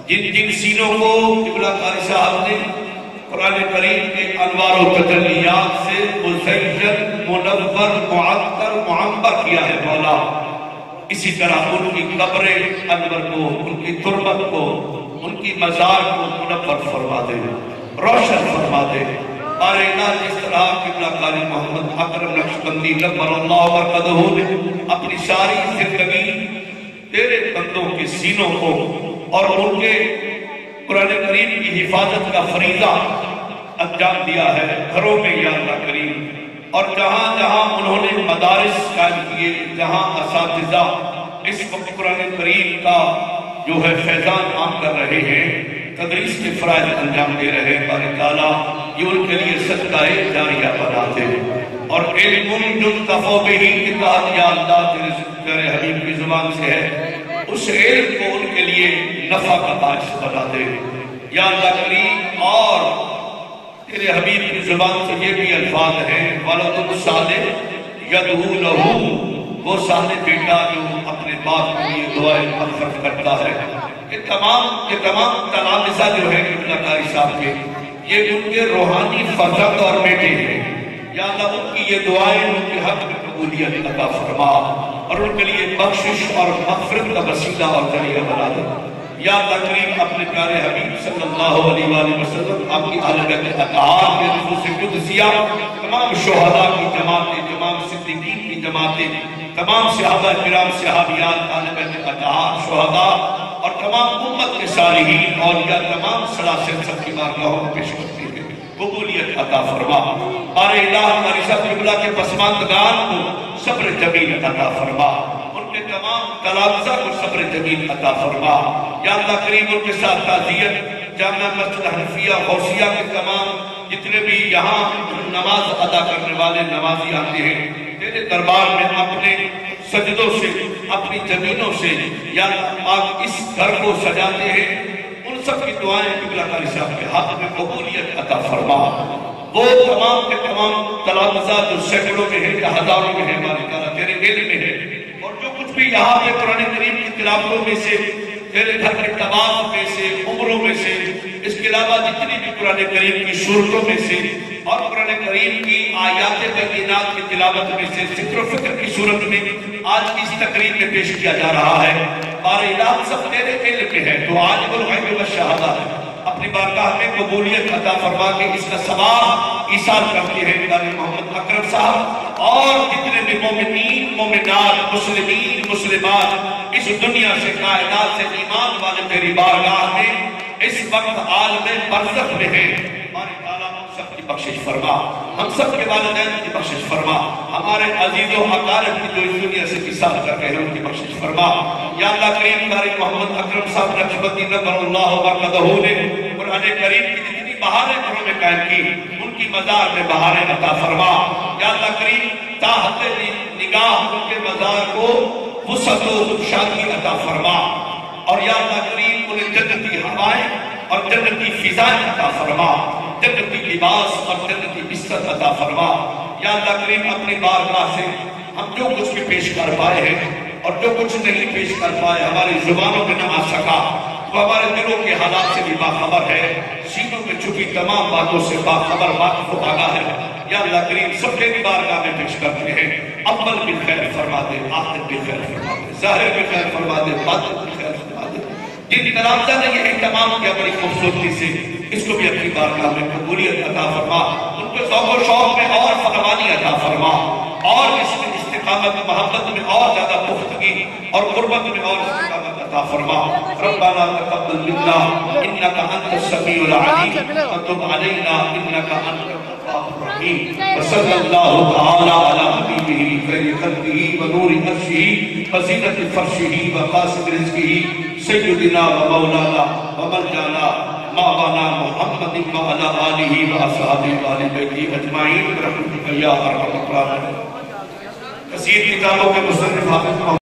جن جن سینوں کو قبلہ قاری صاحب نے قرآن کریم کے انوار و تجلیات سے مزین منور معطر معمر کیا ہے مولا، اسی طرح ان کی قبر انور کو، ان کی تربت کو، ان کی مزار کو منور فرما دے، روشن فرما دے. اور جس طرح قبلہ قاری محمد اکرم نقشبندی نور اللہ مرقدہ نے اپنی ساری زندگی تیرے بندوں کے سینوں کو اور ان کے قرآن کریم کی حفاظت کا فریضہ انجام دیا ہے گھروں میں یا اللہ کریم، اور جہاں جہاں انہوں نے مدارس قائم کیے، جہاں اساتذہ اس وقت قرآن کریم کا جو ہے فیضان عام کر رہے ہیں، تدریس کے فرائض انجام دے رہے ہیں، بارک تعالیٰ یہ ان کے لیے صدقہ جاریہ بنا دے. اور علم جنتفو بہی کی کہا یا اللہ تیرے حبیب کی زبان سے ہے، اس علم کو ان کے لیے نفع کا باعث بنا دے یا اللہ کریم. اور تیرے حبیب کی زبان سے یہ بھی الفاظ ہیں وَلَدٌ صَالِحٌ يَدْعُو لَهُ، وہ صالح بیٹا جو اپنے باپ کے لیے دعائیں مغفرت کرتا ہے. یہ تمام تلامذہ جو ہیں قبلہ قاری صاحب کے، یہ ان کے روحانی فرزند اور بیٹے ہیں یا اللہ ان کی یہ دعائیں ان کے حق میں قبولیت عطا فرما اور ان کے لیے بخشش اور مغفرت کا وسیلہ اور ذریعہ بنا دے یا اللہ کریم. اپنے پیارے حبیب صلی اللہ علیہ وآلہ وسلم آپ کی اہل بیت اطہار کے نفوس قدسیہ، تمام شہداء کی جماعتیں، تمام صدیقین کی جماعتیں، تمام صحابہ کرام صحابیات، اہل بیت اطہار، شہداء اور تمام امت کے صالحین اور یا تمام سلاسل سب کی بارگاہوں میں پیش کرتے ہیں، قبولیت عطا فرما. بار الہ ہماری سب قبلہ کے پسماندگان کو صبر جمیل عطا فرما، ان کے تمام تلامذہ کو صبر جمیل عطا فرما یا اللہ کریم. ان کے ساتھ تعزیت جامعہ مسجد حنفیہ غوثیہ کے تمام جتنے بھی یہاں نماز ادا کرنے والے نمازی آتے ہیں تیرے دربار میں اپنے سجدوں سے، اپنی زمینوں سے یا اللہ اس گھر کو سجاتے ہیں، ان سب کی دعائیں قبلہ قاری صاحب کے حق میں قبولیت عطا فرما. وہ تمام کے تمام تلامذہ جو سینکڑوں میں ہیں یا ہزاروں میں ہیں مالک تعالیٰ تیرے علم میں ہے، اور جو کچھ بھی یہاں پہ قرآن کریم کی تلاوتوں میں سے، تیرے گھر کے طواف میں سے، عمروں میں سے، اس کے علاوہ جتنی بھی قرآن کریم کی صورتوں میں سے اور قرآن کریم کی آیات بینات کی تلاوت میں سے، ذکر و فکر کی صورت میں آج کی اس تقریب میں پیش کیا جا رہا ہے. بار الہ سب تیرے علم میں ہے، تو عالم الغیب والشہادہ ہے، اپنی بارگاہ میں قبولیت عطا فرما کے اس کا ثواب ایصال کرتے ہیں قاری محمد اکرم صاحب اور جتنے بھی مومنین مومنات مسلمین مسلمات اس دنیا سے کائنات سے ایمان والے تیری بارگاہ میں اس وقت عالم برزخ میں ہیں. ہمارے تعالیٰ ہم سب کی بخشش فرما، ہم سب کے والدین کی بخشش فرما، ہمارے عزیز و اقارب کی جو اس دنیا سے وصال کر گئے ہیں ان کی بخشش فرما یا اللہ کریم. قاری محمد اکرم صاحب نقشبندی نور اللہ مرقدہ نے قرآن کریم کی جتنی بہاریں گھروں میں قائم کی ان کی مزار میں بہاریں عطا فرما یا اللہ کریم. تاحت نگاہ ان کے مزار کو وسعت و شادی عطا فرما اور یا اللہ کریم انہیں جنتی ہوائیں اور جنتی فضائیں عطا فرما، جنتی لباس اور جنتی بستر عطا فرما یا اللہ کریم. اپنی بارگاہ سے ہم جو کچھ بھی پیش کر پائے ہیں اور جو کچھ نہیں پیش کر پائے ہماری زبانوں میں نہ آ سکا، وہ ہمارے دلوں کے حالات سے بھی باخبر ہے، سینوں میں چھپی تمام باتوں سے باخبر واقف و آگاہ ہے یا اللہ کریم. سب کے بارگاہ میں پیش کرتے ہیں، اول بھی خیر فرما دے، آخر بھی خیر فرما دے، ظاہر بھی خیر فرما دے، باطن بھی خیر فرما دے. جن تلامذہ نے یہ اہتمام کیا بڑی خوبصورتی سے، اس کو بھی اپنی بارگاہ میں قبولیت عطا فرما، ان کے ذوق و شوق میں اور فراوانی عطا فرما اور اس میں استقامت محبت میں اور زیادہ پختگی اور قربت میں اور استقامت عطا فرما. ربنا تقبل منا انك انت السميع العليم وتب علينا انك انت التواب الرحيم. وصلى الله تعالى على حبيبه خير خلقه ونور نفسه وزينة فرشه وقاسم رزقه سيدنا ومولانا وملجانا مولانا محمد وعلى آله وأصحابه وآل بیتہ اجمعین برحمتک یا ارحم الراحمین. کثیر کتابوں کے مصنف حافظ